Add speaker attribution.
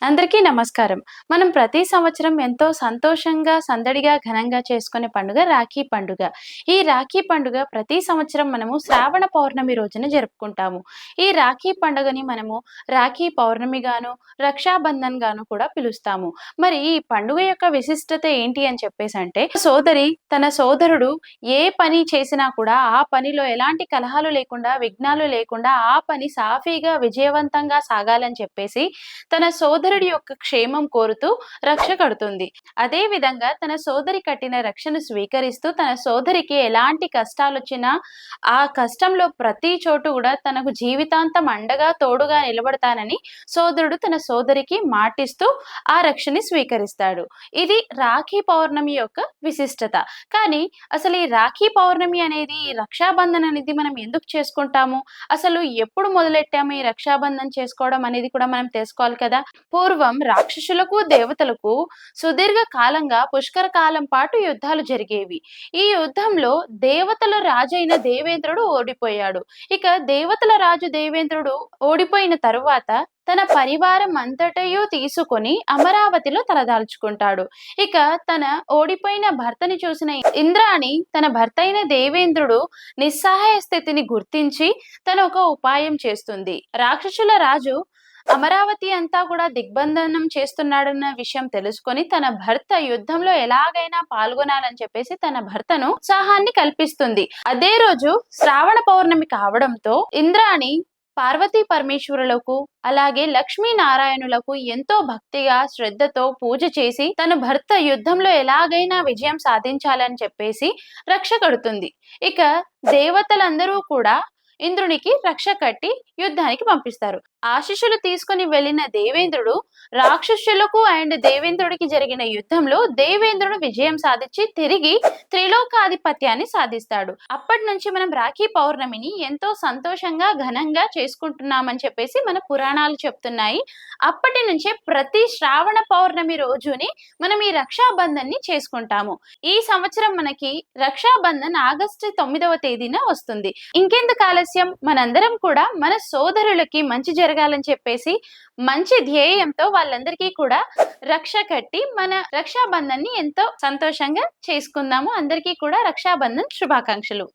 Speaker 1: అందరికీ నమస్కారం. మనం ప్రతి సంవత్సరం ఎంతో సంతోషంగా, సందడిగా, ఘనంగా చేసుకునే పండుగ రాఖీ పండుగ. ఈ రాఖీ పండుగ ప్రతి సంవత్సరం మనము శ్రావణ పౌర్ణమి రోజున జరుపుకుంటాము. ఈ రాఖీ పండుగని మనము రాఖీ పౌర్ణమి గాను, రక్షాబంధన్ గాను కూడా పిలుస్తాము. మరి ఈ పండుగ యొక్క విశిష్టత ఏంటి అని చెప్పేసంటే, సోదరి తన సోదరుడు ఏ పని చేసినా కూడా ఆ పనిలో ఎలాంటి కలహాలు లేకుండా, విఘ్నాలు లేకుండా ఆ పని సాఫీగా, విజయవంతంగా సాగాలని చెప్పేసి తన సోదరుడి యొక్క క్షేమం కోరుతూ రక్ష కడుతుంది. అదే విధంగా తన సోదరి కట్టిన రక్షను స్వీకరిస్తూ తన సోదరికి ఎలాంటి కష్టాలొచ్చినా, ఆ కష్టంలో ప్రతి చోటు గూడా తనకు జీవితాంతం అండగా, తోడుగా నిలబడతానని సోదరుడు తన సోదరికి మాటిస్తూ ఆ రక్షని స్వీకరిస్తాడు. ఇది రాఖీ పౌర్ణమి యొక్క విశిష్టత. కానీ అసలు ఈ రాఖీ పౌర్ణమి అనేది, ఈ రక్షాబంధన్ అనేది మనం ఎందుకు చేసుకుంటాము? అసలు ఎప్పుడు మొదలెట్టాము ఈ రక్షాబంధన్ చేసుకోవడం అనేది కూడా మనం తెలుసుకోవాలి కదా! పూర్వం రాక్షసులకు, దేవతలకు సుదీర్ఘ కాలంగా పుష్కర కాలం పాటు యుద్ధాలు జరిగేవి. ఈ యుద్ధంలో దేవతల రాజైన దేవేంద్రుడు ఓడిపోయాడు. ఇక దేవతల రాజు దేవేంద్రుడు ఓడిపోయిన తరువాత తన పరివారం అంతటయు తీసుకొని అమరావతిలో తలదాల్చుకుంటాడు. ఇక తన ఓడిపోయిన భర్తని చూసిన ఇంద్రాణి తన భర్త అయిన దేవేంద్రుడు నిస్సహాయ స్థితిని గుర్తించి తను ఒక ఉపాయం చేస్తుంది. రాక్షసుల రాజు అమరావతి అంతా కూడా దిగ్బంధనం చేస్తున్నాడన్న విషయం తెలుసుకొని తన భర్త యుద్ధంలో ఎలాగైనా పాల్గొనాలని చెప్పేసి తన భర్తను ఉత్సాహాన్ని కల్పిస్తుంది. అదే రోజు శ్రావణ పౌర్ణమి కావడంతో ఇంద్రాణి పార్వతీ పరమేశ్వరులకు అలాగే లక్ష్మీ నారాయణులకు ఎంతో భక్తిగా శ్రద్ధతో పూజ చేసి తన భర్త యుద్ధంలో ఎలాగైనా విజయం సాధించాలని చెప్పేసి రక్ష కడుతుంది. ఇక దేవతలందరూ కూడా ఇంద్రునికి రక్ష కట్టి యుద్ధానికి పంపిస్తారు. ఆశీస్సులు తీసుకుని వెళ్ళిన దేవేంద్రుడు రాక్షసులకు అండ్ దేవేంద్రుడికి జరిగిన యుద్ధంలో దేవేంద్రుడు విజయం సాధించి తిరిగి త్రిలోకాధిపత్యాన్ని సాధిస్తాడు. అప్పటి నుంచి మనం రాఖీ పౌర్ణమిని ఎంతో సంతోషంగా ఘనంగా చేసుకుంటున్నామని చెప్పేసి మన పురాణాలు చెప్తున్నాయి. అప్పటి నుంచే ప్రతి శ్రావణ పౌర్ణమి రోజుని మనం ఈ రక్షాబంధన్ ని చేసుకుంటాము. ఈ సంవత్సరం మనకి రక్షాబంధన్ ఆగస్టు 9వ తేదీన వస్తుంది. ఇంకెందుకు ఆలస్యం, మనందరం కూడా మన సోదరులకి మంచి జరగాలని చెప్పేసి మంచి ధ్యేయంతో వాళ్ళందరికీ కూడా రక్ష కట్టి మన రక్షాబంధన్ ని ఎంతో సంతోషంగా చేసుకుందాము. అందరికీ కూడా రక్షాబంధన్ శుభాకాంక్షలు.